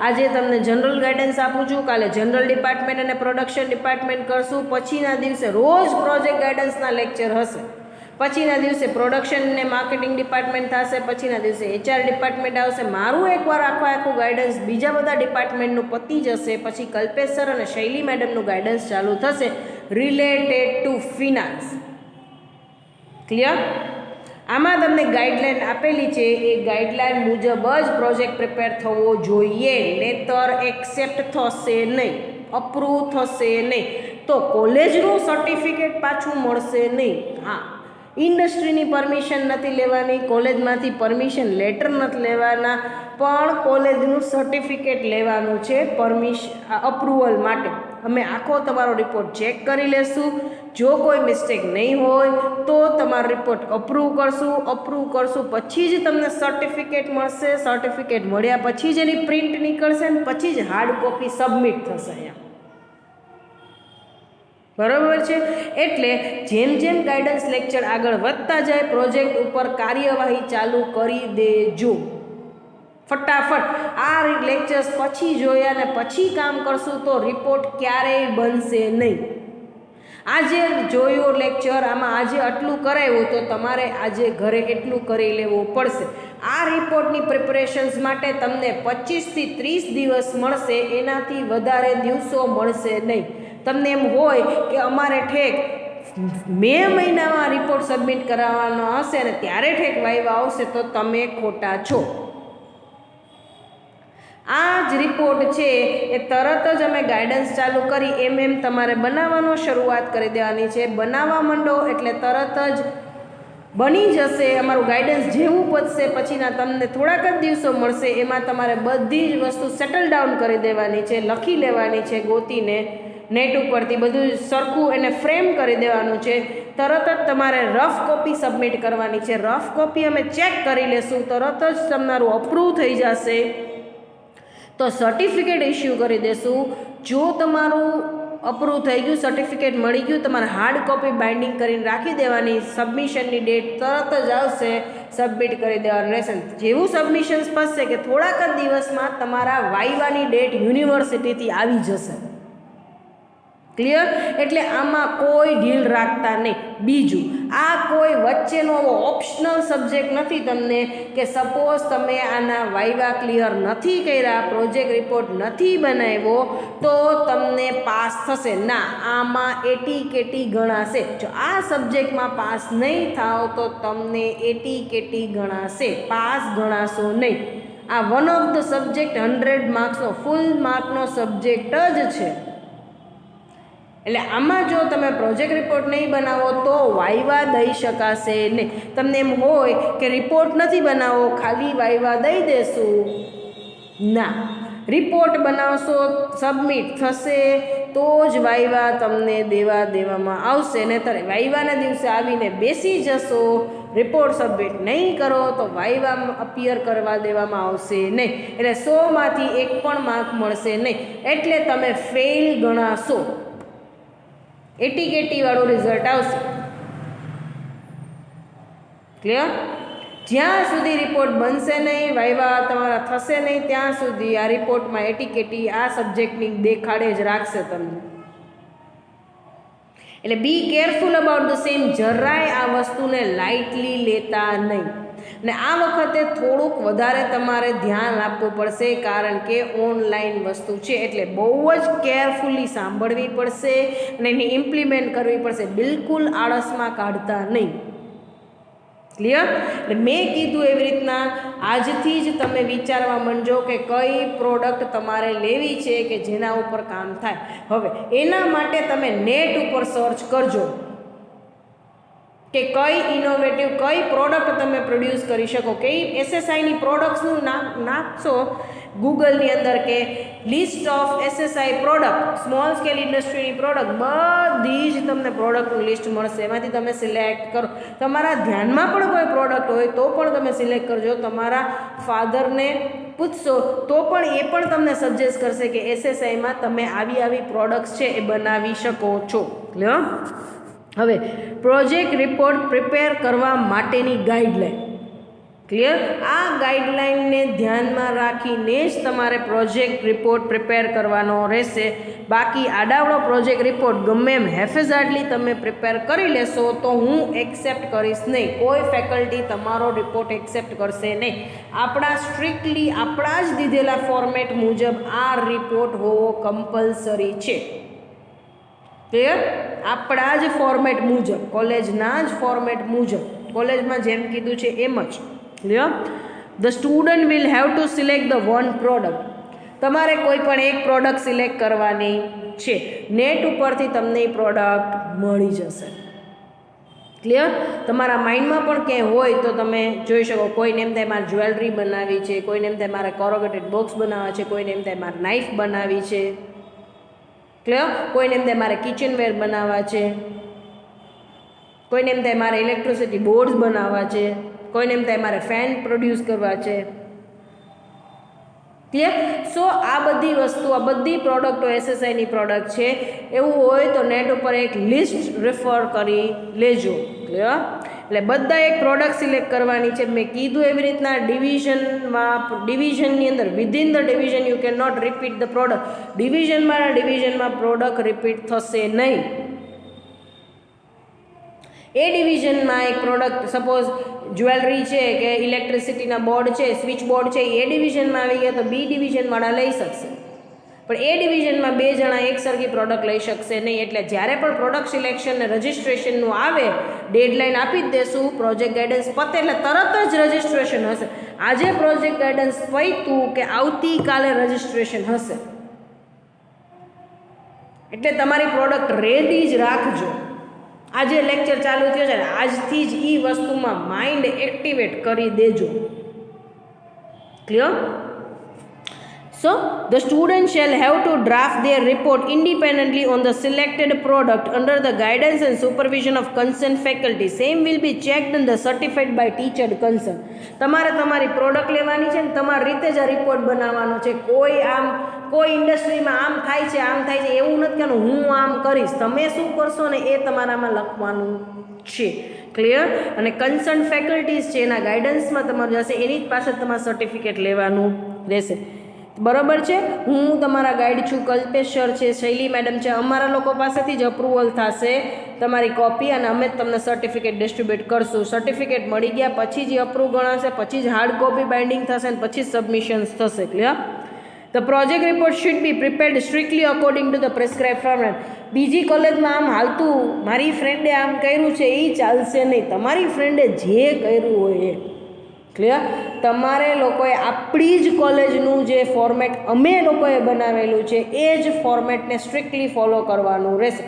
આજે તમને જનરલ ગાઈડન્સ આપું છું, કાલે જનરલ ડિપાર્ટમેન્ટ અને પ્રોડક્શન ડિપાર્ટમેન્ટ કરશું, પછીના દિવસે રોજ પ્રોજેક્ટ ગાઈડન્સના લેક્ચર હશે, પછીના દિવસે પ્રોડક્શન ને માર્કેટિંગ ડિપાર્ટમેન્ટ થશે, પછીના દિવસે HR ડિપાર્ટમેન્ટ આવશે. મારું એકવાર આખું ગાઈડન્સ બીજા બધા ડિપાર્ટમેન્ટનું પતી જશે, પછી કલ્પેશ સર અને શૈલી મેડમનું ગાઈડન્સ ચાલુ થશે રિલેટેડ ટુ ફિનાન્સ. ક્લિયર? આમાં તમને ગાઈડલાઇન આપેલી છે, એ ગાઈડલાઇન મુજબ જ પ્રોજેક્ટ પ્રિપેર થવો જોઈએ, નહીતર એક્સેપ્ટ થશે નહીં, અપ્રૂવ થશે નહીં, તો કોલેજનું સર્ટિફિકેટ પાછું મળશે નહીં. હા, ઇન્ડસ્ટ્રીની પરમિશન નથી લેવાની, કોલેજમાંથી પરમિશન લેટર નથી લેવાના, પણ કોલેજનું સર્ટિફિકેટ લેવાનું છે અપ્રુવલ માટે. અમે આખો તમારો રિપોર્ટ ચેક કરી લેશું. જો કોઈ મિસ્ટેક નહીં હોય તો તમારો રિપોર્ટ અપ્રૂવ કરશું, પછી જ તમને સર્ટિફિકેટ મળશે. સર્ટિફિકેટ મળ્યા પછી જ એની પ્રિન્ટ નીકળશે અને પછી જ હાર્ડ કોપી સબમિટ થશે અહીંયા. બરાબર છે? એટલે જેમ જેમ ગાઈડન્સ લેક્ચર આગળ વધતા જાય, પ્રોજેક્ટ ઉપર કાર્યવાહી ચાલુ કરી દેજો ફટાફટ. આ લેક્ચર્સ પછી જોયા ને પછી કામ કરશું તો રિપોર્ટ ક્યારેય બનશે નહીં. આજે જોયો લેક્ચર, આમાં આજે આટલું કરાવ્યું તો તમારે આજે ઘરે એટલું કરી લેવું પડશે. આ રિપોર્ટની પ્રિપરેશન્સ માટે તમને 25 થી 30 દિવસ મળશે, એનાથી વધારે દિવસો મળશે નહીં. તમને એમ હોય કે અમારે ઠેક મે મહિનામાં રિપોર્ટ સબમિટ કરાવવાનો હશે અને ત્યારે ઠેક વાઇવા આવશે, તો તમે ખોટા છો. આ જ રિપોર્ટ છે એ તરત જ અમે ગાઈડન્સ ચાલુ કરી એમ તમારે બનાવવાનો શરૂઆત કરી દેવાની છે. બનાવવા માંડો એટલે તરત જ બની જશે. અમારું ગાઈડન્સ જેવું પતશે પછીના તમને થોડાક જ દિવસો મળશે, એમાં તમારે બધી જ વસ્તુ સેટલ ડાઉન કરી દેવાની છે, લખી લેવાની છે ગોતીને, નેટ ઉપરથી બધું સરખું એને ફ્રેમ કરી દેવાનું છે. તરત જ તમારે રફ કોપી સબમિટ કરવાની છે. રફ કોપી અમે ચેક કરી લેશું, તરત જ તમારું અપ્રૂવ થઈ જશે તો સર્ટિફિકેટ ઇસ્યુ કરી દેશું. જો તમારું અપ્રૂવ થઈ ગયું, સર્ટિફિકેટ મળી ગયું, તમારે હાર્ડ કોપી બાઇન્ડિંગ કરીને રાખી દેવાની. સબમિશનની ડેટ તરત જ આવશે, સબમિટ કરી દેવાનું રહેશે. જેવું સબમિશન પસશે કે થોડાક જ દિવસમાં તમારા વાઇવાની ડેટ યુનિવર્સિટીથી આવી જશે. ક્લિયર? એટલે આમાં કોઈ ઢીલ રાખતા નહીં. બીજું, આ કોઈ વચ્ચેનો ઓપ્શનલ સબ્જેક્ટ નથી તમને કે સપોઝ તમે આના વાઇવા ક્લિયર નથી કર્યા, પ્રોજેક્ટ રિપોર્ટ નથી બનાવ્યો તો તમને પાસ થશે. ના, આમાં એટી કેટી ગણાશે. જો આ સબ્જેક્ટમાં પાસ નહીં થાવ તો તમને એટી કેટી ગણાશે, પાસ ગણાશો નહીં. આ વન ઓફ ધ સબ્જેક્ટ 100 માર્ક્સનો ફૂલ માર્કનો સબ્જેક્ટ જ છે. એટલે આમાં જો તમે પ્રોજેક્ટ રિપોર્ટ નહીં બનાવો તો વાઇવા દઈ શકાશે નહીં. તમને એમ હોય કે રિપોર્ટ નથી બનાવો, ખાલી વાઇવા દઈ દેશું, ના, રિપોર્ટ બનાવશો, સબમિટ થશે તો જ વાઇવા તમને દેવામાં આવશે. નહીંતર વાઇવાના દિવસે આવીને બેસી જશો, રિપોર્ટ સબમિટ નહીં કરો તો વાઇવા અપિયર કરવા દેવામાં આવશે નહીં. એટલે 100માંથી 1 પણ માર્ક મળશે નહીં, એટલે તમે ફેલ ગણાશો. એટી કેટી વાળું રિઝલ્ટ આવશે. ક્લિયર? જ્યાં સુધી રિપોર્ટ બનશે નહીં, વાઇવા તમારા થશે નહીં, ત્યાં સુધી આ રિપોર્ટમાં એટી કેટી આ સબ્જેક્ટની દેખાડે જ રાખશે તમને. એટલે be careful about the same. જરાય આ વસ્તુને લાઇટલી લેતા નહીં. અને આ વખતે થોડુંક વધારે તમારે ધ્યાન આપવું પડશે, કારણ કે ઓનલાઈન વસ્તુ છે એટલે બહુ જ કેરફુલી સાંભળવી પડશે અને એની ઇમ્પ્લિમેન્ટ કરવી પડશે. બિલકુલ આળસમાં કાઢતા નહીં. ક્લિયર? એટલે મેં કીધું એવી રીતના આજથી જ તમે વિચારવા માંડજો કે કઈ પ્રોડક્ટ તમારે લેવી છે કે જેના ઉપર કામ થાય. હવે એના માટે તમે નેટ ઉપર સર્ચ કરજો કે કઈ ઇનોવેટિવ કઈ પ્રોડક્ટ તમે પ્રોડ્યુસ કરી શકો. કઈ એસએસઆઈની પ્રોડક્ટ્સનું નાખશો ગૂગલની અંદર કે list of SSI product, small scale ઇન્ડસ્ટ્રીની પ્રોડક્ટ, બધી જ તમને પ્રોડક્ટનું લિસ્ટ મળશે. એમાંથી તમે સિલેક્ટ કરો. તમારા ધ્યાનમાં પણ કોઈ પ્રોડક્ટ હોય તો પણ તમે સિલેક્ટ કરજો. તમારા ફાધરને પૂછશો તો પણ એ પણ તમને સજેસ્ટ કરશે કે એસએસઆઈમાં તમે આવી પ્રોડક્ટ્સ છે એ બનાવી શકો છો. ક્લિયર? હવે પ્રોજેક્ટ રિપોર્ટ પ્રિપેર કરવા માટેની ગાઈડલાઈન. ક્લિયર? આ ગાઈડલાઈનને ધ્યાનમાં રાખીને જ તમારે પ્રોજેક્ટ રિપોર્ટ પ્રિપેર કરવાનો રહેશે. બાકી આડાવડો પ્રોજેક્ટ રિપોર્ટ ગમે એમ હેફેઝાર્ડલી તમે પ્રિપેર કરી લેશો તો હું એક્સેપ્ટ કરીશ નહીં. કોઈ ફેકલ્ટી તમારો રિપોર્ટ એક્સેપ્ટ કરશે નહીં. આપણા સ્ટ્રિક્ટલી આપણા જ દીધેલા ફોર્મેટ મુજબ આ રિપોર્ટ હોવો કમ્પલસરી છે. ક્લિયર? આપણા જ ફોર્મેટ મુજબ, કોલેજના જ ફોર્મેટ મુજબ, કોલેજમાં જેમ કીધું છે એમ જ. Clear? The student will have to select the one product. તમારે કોઈ પણ એક પ્રોડક્ટ સિલેક્ટ કરવાની છે. નેટ ઉપરથી તમને એ પ્રોડક્ટ મળી જશે. ક્લિયર? તમારા માઇન્ડમાં પણ ક્યાંય હોય તો તમે જોઈ શકો. કોઈને એમ થાય મારે જ્વેલરી બનાવવી છે, કોઈને એમ થાય મારે કોરોગેટેડ બોક્સ બનાવવા છે, કોઈને એમ થાય મારે નાઇફ બનાવવી છે. ક્લિયર? કોઈને એમ થાય મારે કિચનવેર બનાવવા છે, કોઈને એમ થાય મારે ઇલેક્ટ્રિસિટી બોર્ડ્સ બનાવવા છે, કોઈને એમ થાય મારે ફેન પ્રોડ્યુસ કરવા છે. ક્લિયર? સો આ બધી વસ્તુ, આ બધી પ્રોડક્ટો એસએસઆઈની પ્રોડક્ટ છે. એવું હોય તો નેટ ઉપર એક લિસ્ટ રેફર કરી લેજો. ક્લિયર? એટલે બધા એક પ્રોડક્ટ સિલેક્ટ કરવાની છે. મેં કીધું એવી રીતના ડિવિઝનની અંદર within the division you can not repeat the product. ડિવિઝનમાં પ્રોડક્ટ રિપીટ થશે નહીં. એ ડિવિઝનમાં એક પ્રોડક્ટ સપોઝ જ્વેલરી છે કે ઇલેક્ટ્રિસિટીના બોર્ડ છે, સ્વિચ બોર્ડ છે, એ ડિવિઝનમાં આવી ગયા તો બી ડિવિઝનવાળા લઈ શકશે. પણ એ ડિવિઝનમાં 2 જણા એક સરખી પ્રોડક્ટ લઈ શકશે નહીં. એટલે જ્યારે પણ પ્રોડક્ટ સિલેક્શન ને રજિસ્ટ્રેશનનું આવે, ડેડલાઇન આપી જ દેશું. પ્રોજેક્ટ ગાઈડન્સ પતે એટલે તરત જ રજિસ્ટ્રેશન હશે. આજે પ્રોજેક્ટ ગાઈડન્સ પત્યું કે આવતીકાલે રજિસ્ટ્રેશન હશે. એટલે તમારી પ્રોડક્ટ રેડી જ રાખજો. આજે લેક્ચર ચાલુ થયો છે ને આજથી જ એ વસ્તુમાં માઇન્ડ એક્ટિવેટ કરી દેજો. Clear? So the student shall have to draft their report independently on the selected product under the guidance and supervision of concerned faculty. Same will be checked and certified by teacher concerned. તમારે તમારી product લેવાની છે ને તમારી રીતે જ આ report બનાવવાનો છે. કોઈ ઇન્ડસ્ટ્રીમાં આમ થાય છે એવું નથી કે હું આમ કરીશ. તમે શું કરશો ને એ તમારામાં લખવાનું છે. ક્લિયર? અને કન્સર્ન ફેકલ્ટીઝ છે એના ગાઈડન્સમાં તમારું જશે, એની જ પાસે તમારે સર્ટિફિકેટ લેવાનું રહેશે. બરાબર છે. હું તમારા ગાઈડ છું, કલ્પેશ સર છે, શૈલી મેડમ છે. અમારા લોકો પાસેથી જ અપ્રુવલ થશે તમારી કોપી અને અમે જ તમને સર્ટિફિકેટ ડિસ્ટ્રીબ્યુટ કરશું. સર્ટિફિકેટ મળી ગયા પછી જ અપ્રૂવ ગણાશે, પછી જ હાર્ડ કોપી બાઇન્ડિંગ થશે અને પછી જ સબમિશન્સ થશે. Clear? The project report should be prepared strictly according to the prescribe format. બીજી કોલેજમાં આમ હાલતું મારી ફ્રેન્ડે આમ કર્યું છે એ ચાલશે નહીં. તમારી ફ્રેન્ડે જે કર્યું હોય એ. ક્લિયર? તમારે લોકોએ આપણી જ કોલેજનું જે ફોર્મેટ અમે લોકોએ બનાવેલું છે એ જ ફોર્મેટને સ્ટ્રિક્ટલી ફોલો કરવાનું રહેશે.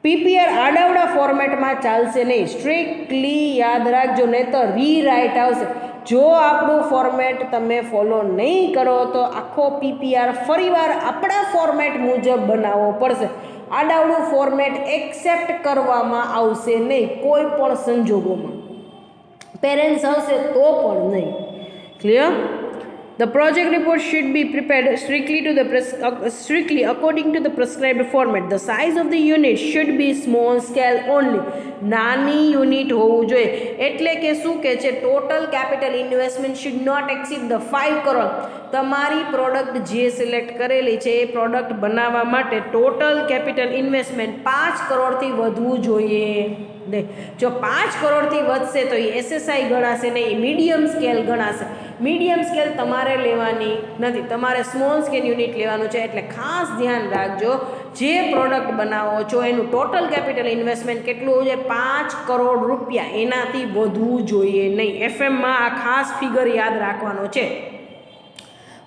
પીપીઆર આડાવડા ફોર્મેટમાં ચાલશે નહીં. સ્ટ્રિક્ટલી યાદ રાખજો, નહીં તો રીરાઇટ આવશે. જો આપણું ફોર્મેટ તમે ફોલો નહીં કરો તો આખો પીપીઆર ફરીવાર આપણા ફોર્મેટ મુજબ બનાવવો પડશે. આડાવડું ફોર્મેટ એક્સેપ્ટ કરવામાં આવશે નહીં કોઈ પણ સંજોગોમાં. પેરેન્ટ્સ આવશે તો પણ નહીં. Clear? The project report should be prepared strictly according to the prescribed format. The size of the unit should be small scale only. નાની યુનિટ હોવું જોઈએ. એટલે કે શું કહે છે? Total capital investment should not exceed the 5 crore. તમારી product જે સિલેક્ટ કરેલી છે એ પ્રોડક્ટ બનાવવા માટે ટોટલ કેપિટલ ઇન્વેસ્ટમેન્ટ 5 કરોડથી વધવું જોઈએ નહીં. જો 5 કરોડથી વધશે તો એ એસએસઆઈ ગણાશે નહીં, એ મીડિયમ સ્કેલ ગણાશે. મીડિયમ સ્કેલ તમારે લેવાની નથી, તમારે સ્મોલ સ્કેલ યુનિટ લેવાનું છે. એટલે ખાસ ધ્યાન રાખજો, જે પ્રોડક્ટ બનાવો છો એનું ટોટલ કેપિટલ ઇન્વેસ્ટમેન્ટ કેટલું હોવું જોઈએ? 5 કરોડ રૂપિયા, એનાથી વધવું જોઈએ નહીં. એફએમમાં આ ખાસ ફિગર યાદ રાખવાનો છે.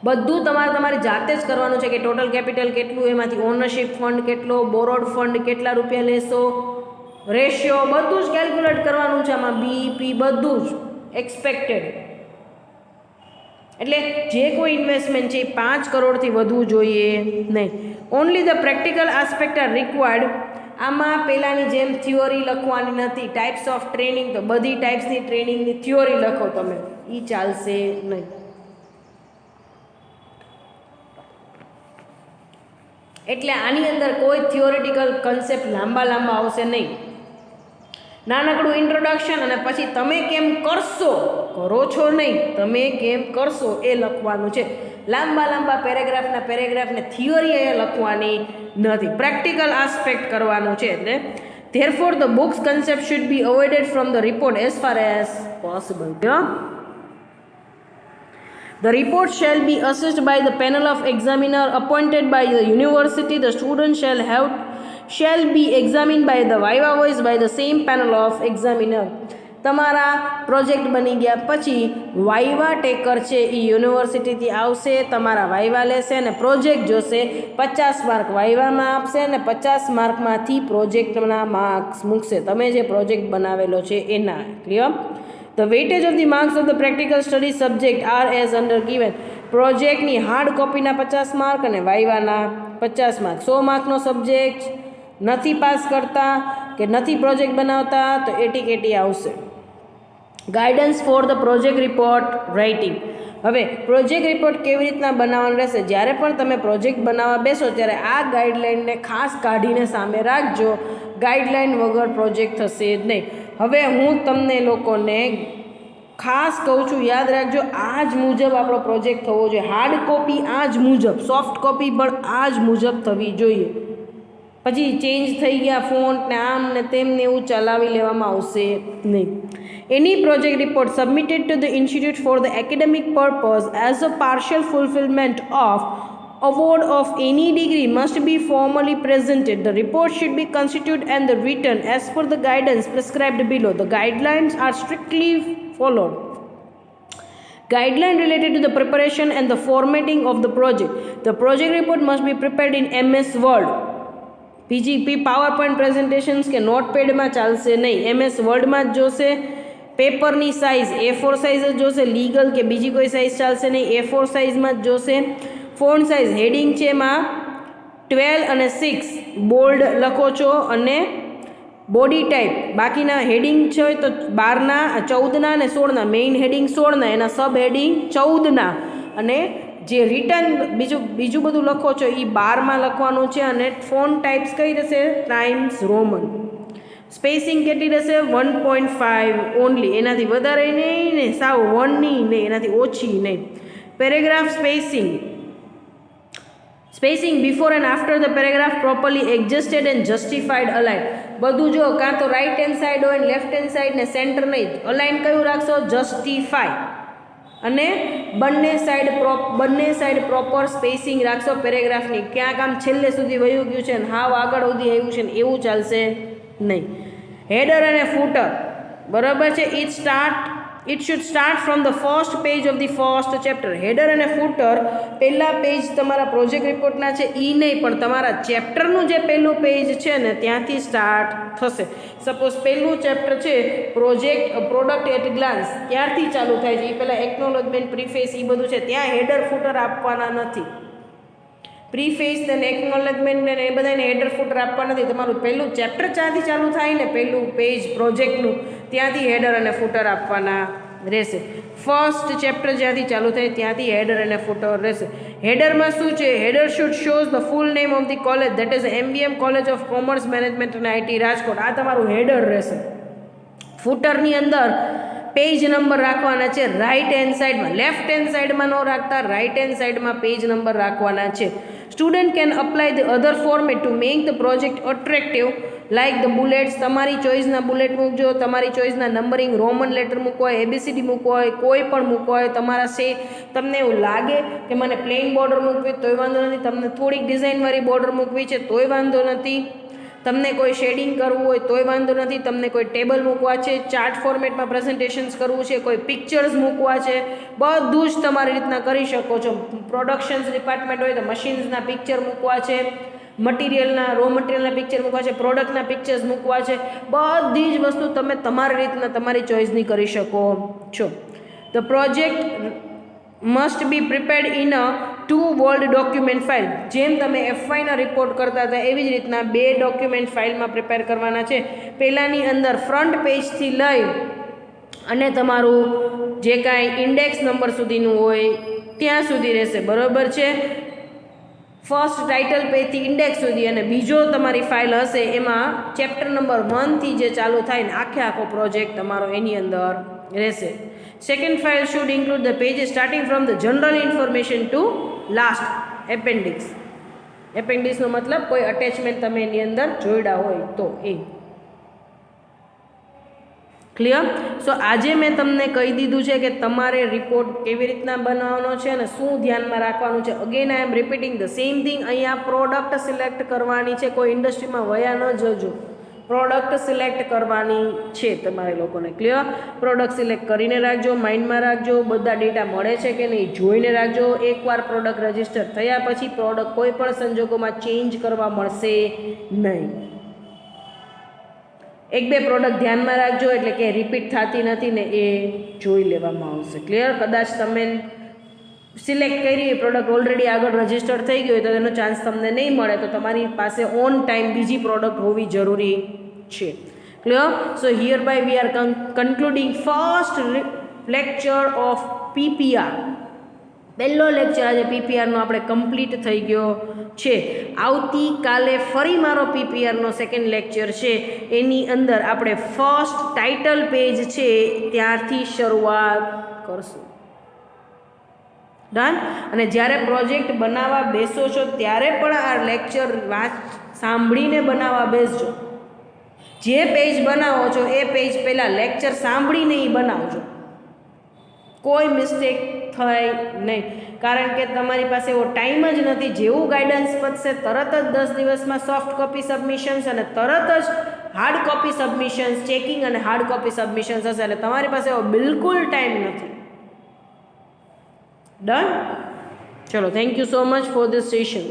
બધું તમારી જાતે જ કરવાનું છે કે ટોટલ કેપિટલ કેટલું, એમાંથી ઓનરશિપ ફંડ કેટલો, બોરોડ ફંડ કેટલા રૂપિયા લેશો, રેશિયો બધું જ કેલ્ક્યુલેટ કરવાનું છે. આમાં બીપી બધું જ એક્સપેક્ટેડ. એટલે જે કોઈ ઇન્વેસ્ટમેન્ટ છે એ 5 કરોડથી વધવું જોઈએ નહીં. Only the practical aspect are required. આમાં પહેલાંની જેમ થિયોરી લખવાની નથી. ટાઈપ્સ ઓફ ટ્રેનિંગ તો બધી ટાઈપ્સની ટ્રેનિંગની થિયોરી લખો તમે, એ ચાલશે નહીં. એટલે આની અંદર કોઈ થિયોરિટિકલ કન્સેપ્ટ લાંબા આવશે નહીં. નાનકડું ઇન્ટ્રોડક્શન અને પછી તમે કેમ કરશો, કરો છો નહીં, તમે કેમ કરશો એ લખવાનું છે. લાંબા પેરેગ્રાફને થિયોરી એ લખવાની નથી, પ્રેક્ટિકલ આસ્પેક્ટ કરવાનું છે. એટલે therefore the book's concept should be avoided from the report as far as possible. The report shall be assessed by the panel of examiner appointed by the university. The student shall be examined by the viva voice by the same panel of examiner. તમારા project બની ગયા પછી viva taker છે એ યુનિવર્સિટીથી આવશે, તમારા viva લેશે અને project જોશે. 50 માર્ક વાઇવામાં આપશે અને 50 માર્કમાંથી પ્રોજેક્ટના માર્ક્સ મૂકશે, તમે જે પ્રોજેક્ટ બનાવેલો છે એના. Clear? The weightage of the marks of the practical study subject are as under given. પ્રોજેક્ટની હાર્ડ કોપીના 50 માર્ક અને વાઇવાના 50 માર્ક. 100 માર્કનો સબ્જેક્ટ નથી પાસ કરતા કે નથી પ્રોજેક્ટ બનાવતા તો એટી આવશે. Guidance for the project report writing. હવે પ્રોજેક્ટ રિપોર્ટ કેવી રીતના બનાવવાનું રહેશે? જ્યારે પણ તમે પ્રોજેક્ટ બનાવવા બેસો ત્યારે આ ગાઈડલાઇનને ખાસ કાઢીને સામે રાખજો. ગાઈડલાઇન વગર પ્રોજેક્ટ થશે જ નહીં. હવે હું તમને લોકોને ખાસ કહું છું, યાદ રાખજો, આ જ મુજબ આપણો પ્રોજેક્ટ થવો જોઈએ. હાર્ડ કોપી આ જ મુજબ, સોફ્ટ કોપી પણ આ જ મુજબ થવી જોઈએ. પછી ચેન્જ થઈ ગયા ફોન્ટ ને આમ ને તેમને એવું ચલાવી લેવામાં આવશે નહીં. Any project report submitted to the institute for the academic purpose as a partial fulfillment of award of any degree must be formally presented. The report should be constituted and written as per the guidance prescribed below. The guidelines are strictly followed. Guideline related to the preparation and the formatting of the project. The project report must be prepared in MS Word. PGP PowerPoint presentations કે નોટપેડમાં ચાલશે નહીં, MS વર્ડમાં જ જોશે. પેપરની size A4 size જ જોશે, legal કે બીજી કોઈ સાઇઝ ચાલશે નહીં, A4 સાઇઝમાં જ જોશે. ફોન્ટ સાઇઝ હેડિંગ છે એમાં 12 અને 6 બોલ્ડ લખો છો, અને બોડી ટાઈપ બાકીના હેડિંગ છે તો 12ના, 14ના અને 16ના, મેઇન હેડિંગ 16ના, એના સબ હેડિંગ 14ના, અને જે રિટર્ન બીજું બધું લખો છો એ 12માં લખવાનું છે. અને ફોન્ટ ટાઈપ્સ કઈ રહેશે? Times Roman. સ્પેસિંગ કેટલી રહેશે? 1.5 ઓનલી, એનાથી વધારે નહીં ને સાવ 1 નહીં, એનાથી ઓછી નહીં. Paragraph spacing before and after the paragraph properly adjusted and justified align. બધું જો કાં તો રાઇટ હેન્ડ સાઈડ હોય, લેફ્ટ હેન્ડ સાઈડ ને સેન્ટર નહીં, અલાઇન કયું રાખશો? જસ્ટિફાઈ. અને બંને સાઈડ પ્રોપર સ્પેસિંગ રાખશો પેરેગ્રાફની. ક્યાંક આમ છેલ્લે સુધી વયું ગયું છે ને હાવ આગળ સુધી આવ્યું છે ને એવું ચાલશે નહીં. હેડર અને ફૂટર બરાબર છે. It should start from the first page of the first chapter. Header અને ફૂટર પહેલા પેજ તમારા પ્રોજેક્ટ રિપોર્ટના છે એ નહીં, પણ તમારા ચેપ્ટરનું જે પહેલું પેજ છે ને ત્યાંથી સ્ટાર્ટ થશે. સપોઝ પહેલું ચેપ્ટર છે પ્રોડક્ટ એટ ગ્લાન્સ, ત્યારથી ચાલુ થાય છે. એ પહેલાં એકનોલોજમેન્ટ, પ્રીફેસ એ બધું છે, ત્યાં હેડર ફૂટર આપવાના નથી. પ્રીફેસ ને એકનોલેજમેન્ટ ને એ બધાને હેડર ફૂટર આપવા નથી. તમારું પહેલું ચેપ્ટર જ્યાંથી ચાલુ થાય ને, પહેલું પેજ પ્રોજેક્ટનું, ત્યાંથી હેડર અને ફૂટર આપવાના રહેશે. ફર્સ્ટ ચેપ્ટર જ્યાંથી ચાલુ થાય ત્યાંથી હેડર અને ફૂટર રહેશે. હેડરમાં શું છે? Header should shows the full name of the college, that is MBM college of commerce management અને IT રાજકોટ. આ તમારું હેડર રહેશે. ફૂટરની અંદર પેજ નંબર રાખવાના છે રાઇટ હેન્ડ સાઈડમાં, લેફ્ટ હેન્ડ સાઈડમાં ન રાખતા, રાઇટ હેન્ડ સાઈડમાં પેજ નંબર રાખવાના છે. Student can apply the other format to make the project attractive like the bullets. તમારી ચોઇસના બુલેટ મૂકજો, તમારી ચોઇસના નંબરિંગ, રોમન લેટર મૂકવો હોય, ABCD મૂકવો હોય, કોઈ પણ મૂકવો હોય. તમને એવું લાગે કે મને પ્લેન બોર્ડર મૂકવી તોય વાંધો નથી, તમને થોડીક ડિઝાઇનવાળી બોર્ડર મૂકવી છે તોય વાંધો નથી, તમને કોઈ શેડિંગ કરવું હોય તોય વાંધો નથી, તમને કોઈ ટેબલ મૂકવા છે, ચાર્ટ ફોર્મેટમાં પ્રેઝન્ટેશન્સ કરવું છે, કોઈ પિક્ચર્સ મૂકવા છે, બધું જ તમારી રીતના કરી શકો છો. પ્રોડક્શન્સ ડિપાર્ટમેન્ટ હોય તો મશીન્સના પિક્ચર મૂકવા છે, રો મટીરિયલના પિક્ચર મૂકવા છે, પ્રોડક્ટના પિક્ચર્સ મૂકવા છે, બધી જ વસ્તુ તમે તમારી રીતના તમારી ચોઇસની કરી શકો છો. The project must be prepared in a 2 word document file. જેમ તમે FYના રિપોર્ટ કરતા હતા એવી જ રીતના 2 ડોક્યુમેન્ટ ફાઇલમાં પ્રિપેર કરવાના છે. પહેલાંની અંદર ફ્રન્ટ પેજથી લઈ અને તમારું જે કાંઈ ઇન્ડેક્સ નંબર સુધીનું હોય ત્યાં સુધી રહેશે, બરાબર છે. ફર્સ્ટ ટાઇટલ પેજથી ઇન્ડેક્સ સુધી, અને બીજો તમારી ફાઇલ હશે એમાં ચેપ્ટર નંબર 1થી જે ચાલુ થાય ને આખો પ્રોજેક્ટ તમારો એની અંદર રહેશે. Second file should include the pages starting from the general information to last appendix. એપેન્ડિક્સનો મતલબ કોઈ અટેચમેન્ટ તમે એની અંદર જોડ્યા હોય તો એ. ક્લિયર? સો આજે મેં તમને કહી દીધું છે કે તમારે રિપોર્ટ કેવી રીતના બનાવવાનો છે અને શું ધ્યાનમાં રાખવાનું છે. Again I am repeating the same thing. અહીંયા પ્રોડક્ટ સિલેક્ટ કરવાની છે, કોઈ ઇન્ડસ્ટ્રીમાં વયા ન જજો. પ્રોડક્ટ સિલેક્ટ કરવાની છે તમારે લોકોને. ક્લિયર? પ્રોડક્ટ સિલેક્ટ કરીને રાખજો, માઇન્ડમાં રાખજો, બધા ડેટા મળે છે કે નહીં જોઈને રાખજો. એકવાર પ્રોડક્ટ રજિસ્ટર થયા પછી પ્રોડક્ટ કોઈ પણ સંજોગોમાં ચેન્જ કરવા મળશે નહીં. 1-2 પ્રોડક્ટ ધ્યાનમાં રાખજો, એટલે કે રિપીટ થતી નથી ને એ જોઈ લેવામાં આવશે. ક્લિયર? કદાચ તમે સિલેક્ટ કરી પ્રોડક્ટ ઓલરેડી આગળ રજિસ્ટર થઈ ગયું હોય તો તેનો ચાન્સ તમને નહીં મળે, તો તમારી પાસે ઓન ટાઈમ બીજી પ્રોડક્ટ હોવી જરૂરી છે. Clear? So here by we are concluding first lecture of PPR. પહેલો લેક્ચર આજે PPRનો આપણે કમ્પ્લીટ થઈ ગયો છે. આવતીકાલે ફરી મારો PPRનો સેકન્ડ લેક્ચર છે, એની અંદર આપણે ફર્સ્ટ ટાઇટલ પેજ છે ત્યારથી શરૂઆત કરશું. ડન? અને જ્યારે પ્રોજેક્ટ બનાવવા બેસો છો ત્યારે પણ આ લેક્ચર સાંભળીને બનાવવા બેસજો. જે પેજ બનાવો છો એ પેજ પહેલાં લેક્ચર સાંભળીને એ બનાવજો, કોઈ મિસ્ટેક થાય નહીં. કારણ કે તમારી પાસે એવો ટાઈમ જ નથી. જેવું ગાઈડન્સ પતશે તરત જ 10 દિવસમાં સોફ્ટ કોપી સબમિશન્સ અને તરત જ હાર્ડ કોપી સબમિશન્સ, ચેકિંગ અને હાર્ડ કોપી સબમિશન્સ હશે, એટલે તમારી પાસે એવો બિલકુલ ટાઈમ નથી. ડન? ચલો, thank you so much for this session.